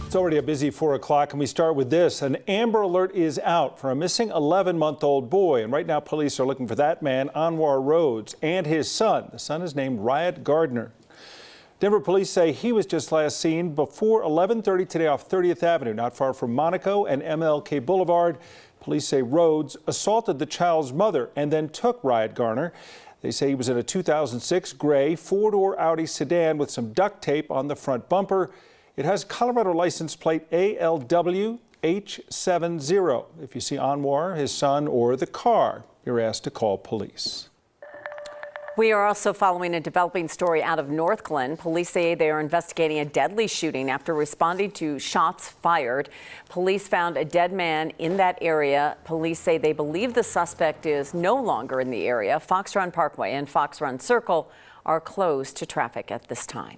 It's already a busy 4 o'clock, and we start with this. An Amber Alert is out for a missing 11-month-old boy, and right now police are looking for that man, Anwar Rhodes, and his son. The son is named Riot Gardner. Denver police say he was just last seen before 11:30 today off 30th Avenue, not far from Monaco and MLK Boulevard. Police say Rhodes assaulted the child's mother and then took Riot Gardner. They say he was in a 2006 gray 4-door Audi sedan with some duct tape on the front bumper. It has Colorado license plate ALW H70. If you see Anwar, his son, or the car, you're asked to call police. We are also following a developing story out of Northglenn. Police say they are investigating a deadly shooting after responding to shots fired. Police found a dead man in that area. Police say they believe the suspect is no longer in the area. Fox Run Parkway and Fox Run Circle are closed to traffic at this time.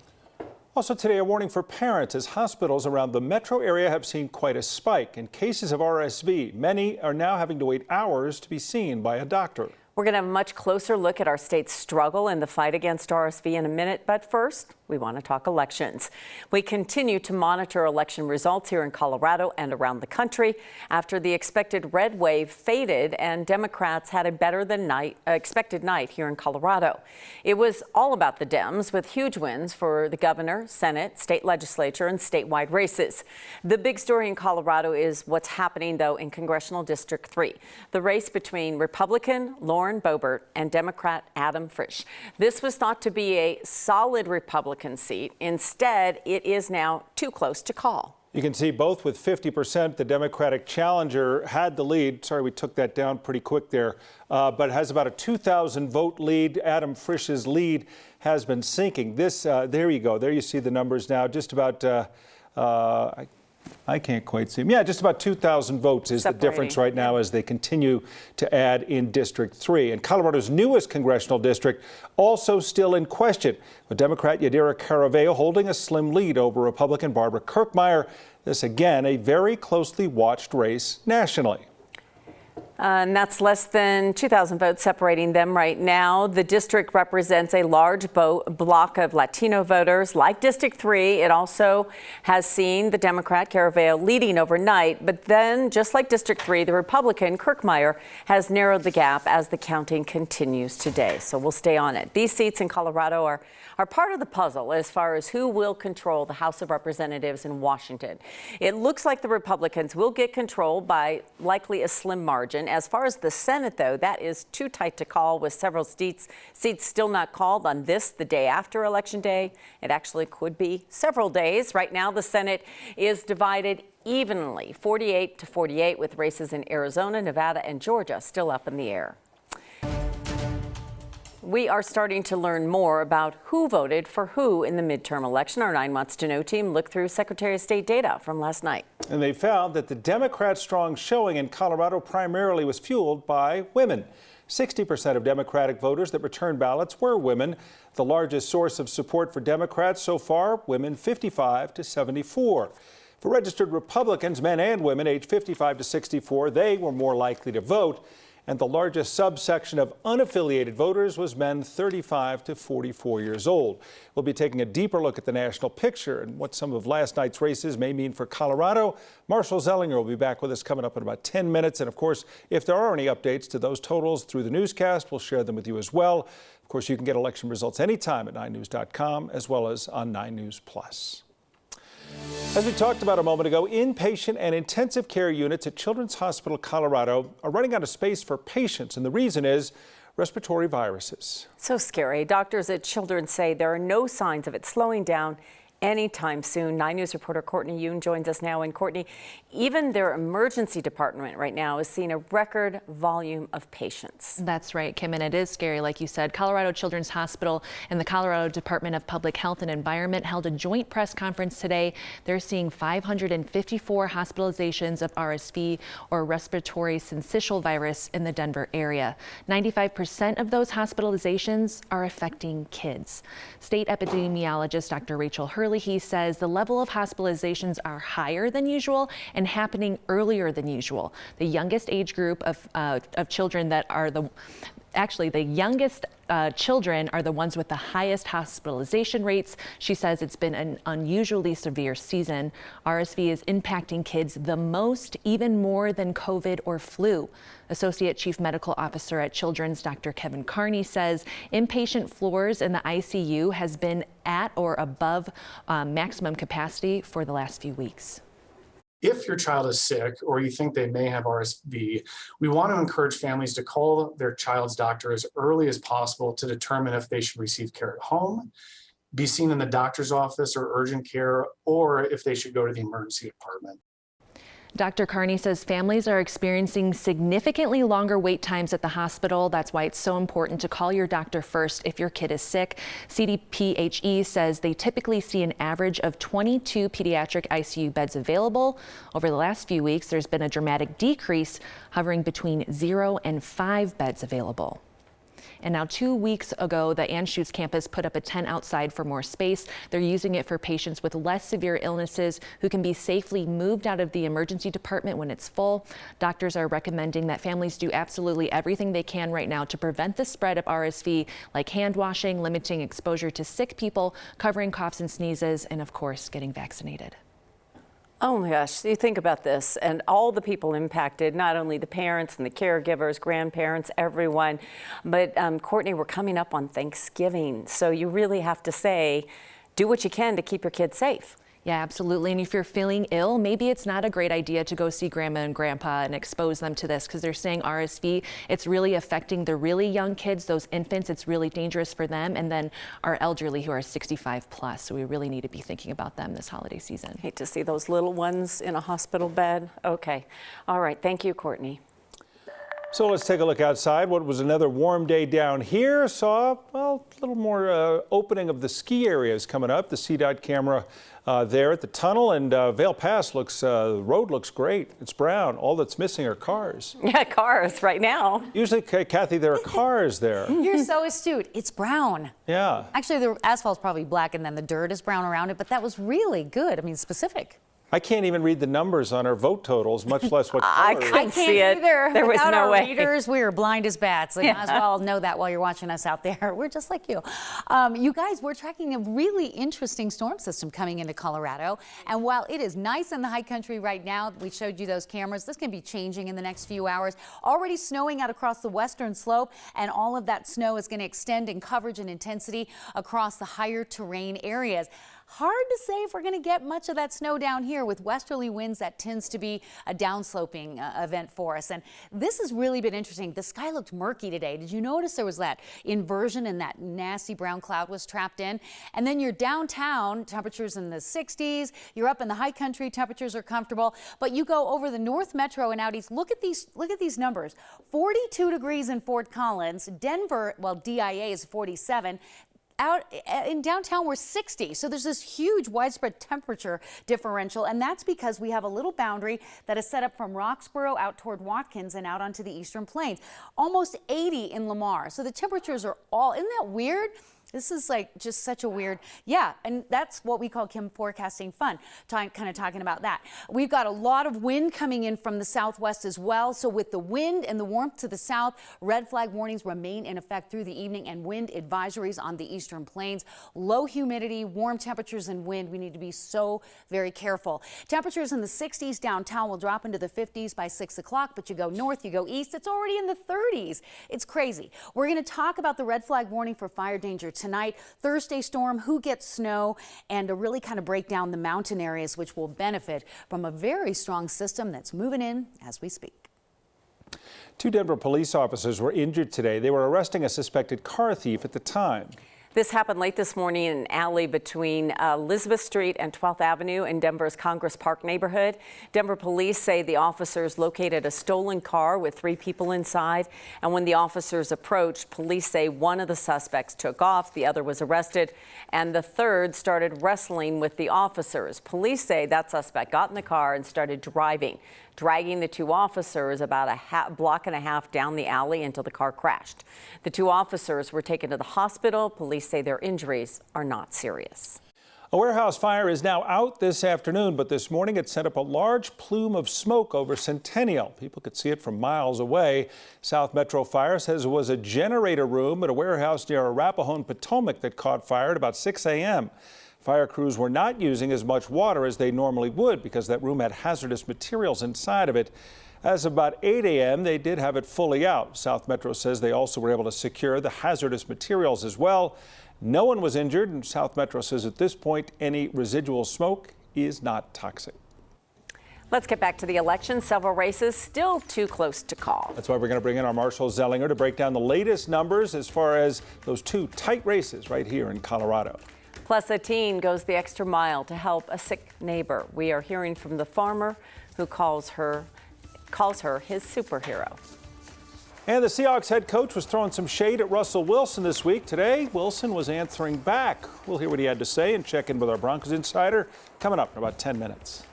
Also today, a warning for parents as hospitals around the metro area have seen quite a spike in cases of RSV. Many are now having to wait hours to be seen by a doctor. We're going to have a much closer look at our state's struggle in the fight against RSV in a minute, but first, we want to talk elections. We continue to monitor election results here in Colorado and around the country after the expected red wave faded and Democrats had a better than expected night here in Colorado. It was all about the Dems with huge wins for the governor, Senate, state legislature, and statewide races. The big story in Colorado is what's happening, though, in Congressional District 3, the race between Republican Lauren Boebert and Democrat Adam Frisch. This was thought to be a solid Republican seat. Instead, it is now too close to call. You can see both with 50%. The Democratic challenger had the lead. Sorry, we took that down pretty quick there, but has about a 2,000 vote lead. Adam Frisch's lead has been sinking. There you go. There you see the numbers now. Just about, I can't quite see them. Yeah, just about 2,000 votes is the difference right now as they continue to add in District 3. And Colorado's newest congressional district also still in question, with Democrat Yadira Caraveo holding a slim lead over Republican Barbara Kirkmeyer. This, again, a very closely watched race nationally. And that's less than 2,000 votes separating them right now. The district represents a large block of Latino voters. Like District 3, it also has seen the Democrat Caraveo leading overnight. But then, just like District 3, the Republican Kirkmeyer has narrowed the gap as the counting continues today. So we'll stay on it. These seats in Colorado are part of the puzzle as far as who will control the House of Representatives in Washington. It looks like the Republicans will get control by likely a slim margin. As far as the Senate, though, that is too tight to call, with several seats still not called on this, the day after Election Day. It actually could be several days. Right now, the Senate is divided evenly, 48-48, with races in Arizona, Nevada, and Georgia still up in the air. We are starting to learn more about who voted for who in the midterm election. Our 9 Months to Know team looked through Secretary of State data from last night. And they found that the Democrats' strong showing in Colorado primarily was fueled by women. 60% of Democratic voters that returned ballots were women. The largest source of support for Democrats so far, women 55 to 74. For registered Republicans, men and women aged 55 to 64, they were more likely to vote. And the largest subsection of unaffiliated voters was men 35 to 44 years old. We'll be taking a deeper look at the national picture and what some of last night's races may mean for Colorado. Marshall Zellinger will be back with us coming up in about 10 minutes. And of course, if there are any updates to those totals through the newscast, we'll share them with you as well. Of course, you can get election results anytime at 9news.com as well as on 9 News Plus. As we talked about a moment ago, inpatient and intensive care units at Children's Hospital Colorado are running out of space for patients, and the reason is respiratory viruses. So scary. Doctors at Children's say there are no signs of it slowing down anytime soon. 9 News reporter Courtney Yoon joins us now. And Courtney, even their emergency department right now is seeing a record volume of patients. That's right, Kim, and it is scary. Like you said, Colorado Children's Hospital and the Colorado Department of Public Health and Environment held a joint press conference today. They're seeing 554 hospitalizations of RSV or respiratory syncytial virus in the Denver area. 95% of those hospitalizations are affecting kids. State epidemiologist Dr. Rachel Hurley, he says the level of hospitalizations are higher than usual and happening earlier than usual. The youngest age group of children that are Actually, the youngest children are the ones with the highest hospitalization rates. She says it's been an unusually severe season. RSV is impacting kids the most, even more than COVID or flu. Associate Chief Medical Officer at Children's, Dr. Kevin Carney, says inpatient floors in the ICU has been at or above maximum capacity for the last few weeks. If your child is sick or you think they may have RSV, we want to encourage families to call their child's doctor as early as possible to determine if they should receive care at home, be seen in the doctor's office or urgent care, or if they should go to the emergency department. Dr. Carney says families are experiencing significantly longer wait times at the hospital. That's why it's so important to call your doctor first if your kid is sick. CDPHE says they typically see an average of 22 pediatric ICU beds available. Over the last few weeks, there's been a dramatic decrease, hovering between 0 and 5 beds available. And now 2 weeks ago, the Anschutz campus put up a tent outside for more space. They're using it for patients with less severe illnesses who can be safely moved out of the emergency department when it's full. Doctors are recommending that families do absolutely everything they can right now to prevent the spread of RSV, like hand washing, limiting exposure to sick people, covering coughs and sneezes, and of course, getting vaccinated. Oh my gosh, you think about this and all the people impacted, not only the parents and the caregivers, grandparents, everyone, but Courtney, we're coming up on Thanksgiving. So you really have to say, do what you can to keep your kids safe. Yeah, absolutely. And if you're feeling ill, maybe it's not a great idea to go see grandma and grandpa and expose them to this, because they're saying RSV, it's really affecting the really young kids, those infants. It's really dangerous for them. And then our elderly who are 65 plus. So we really need to be thinking about them this holiday season. Hate to see those little ones in a hospital bed. Okay. All right. Thank you, Courtney. So let's take a look outside. What was another warm day down here. Saw, well, a little more opening of the ski areas coming up. The CDOT camera there at the tunnel, and Vail Pass looks, the road looks great. It's brown. All that's missing are cars. Yeah, cars right now. Usually, Kathy, there are cars there. You're so astute. It's brown. Yeah. Actually, the asphalt's probably black and then the dirt is brown around it, but that was really good. I mean, specific. I can't even read the numbers on our vote totals, much less what I color. couldn't see it. Either. There was Without no our way. readers, we are blind as bats. So you might as well know that while you're watching us out there. We're just like you. You guys, we're tracking a really interesting storm system coming into Colorado. And while it is nice in the high country right now, we showed you those cameras. This can be changing in the next few hours. Already snowing out across the western slope, and all of that snow is going to extend in coverage and intensity across the higher terrain areas. Hard to say if we're going to get much of that snow down here with westerly winds. That tends to be a downsloping event for us. And this has really been interesting. The sky looked murky today. Did you notice there was that inversion and that nasty brown cloud was trapped in? And then you're downtown, temperatures in the 60s. You're up in the high country, temperatures are comfortable. But you go over the North Metro and out east. Look at these numbers. 42 degrees in Fort Collins. Denver, well, DIA is 47. Out in downtown, we're 60. So there's this huge widespread temperature differential. And that's because we have a little boundary that is set up from Roxborough out toward Watkins and out onto the Eastern Plains. Almost 80 in Lamar. So the temperatures are all, isn't that weird? This is like just such a weird, yeah, and that's what we call chem forecasting fun, kind of talking about that. We've got a lot of wind coming in from the southwest as well. So with the wind and the warmth to the south, red flag warnings remain in effect through the evening, and wind advisories on the eastern plains. Low humidity, warm temperatures and wind. We need to be so very careful. Temperatures in the 60s downtown will drop into the 50s by 6 o'clock, but you go north, you go east, it's already in the 30s. It's crazy. We're going to talk about the red flag warning for fire danger tonight, Thursday storm, who gets snow, and to really kind of break down the mountain areas which will benefit from a very strong system that's moving in as we speak. 2 Denver police officers were injured today. They were arresting a suspected car thief at the time. This happened late this morning in an alley between Elizabeth Street and 12th Avenue in Denver's Congress Park neighborhood. Denver police say the officers located a stolen car with 3 people inside. And when the officers approached, police say one of the suspects took off, the other was arrested, and the third started wrestling with the officers. Police say that suspect got in the car and started driving, dragging the 2 officers about a block and a half down the alley until the car crashed. The 2 officers were taken to the hospital. Police say their injuries are not serious. A warehouse fire is now out this afternoon, but this morning it sent up a large plume of smoke over Centennial. People could see it from miles away. South Metro Fire says it was a generator room at a warehouse near Arapahoe and Potomac that caught fire at about 6 a.m. Fire crews were not using as much water as they normally would because that room had hazardous materials inside of it. As of about 8 a.m., they did have it fully out. South Metro says they also were able to secure the hazardous materials as well. No one was injured, and South Metro says at this point any residual smoke is not toxic. Let's get back to the election. Several races still too close to call. That's why we're going to bring in our Marshall Zellinger to break down the latest numbers as far as those two tight races right here in Colorado. Plus, a teen goes the extra mile to help a sick neighbor. We are hearing from the farmer who calls her his superhero. And the Seahawks head coach was throwing some shade at Russell Wilson this week. Today, Wilson was answering back. We'll hear what he had to say and check in with our Broncos insider coming up in about 10 minutes.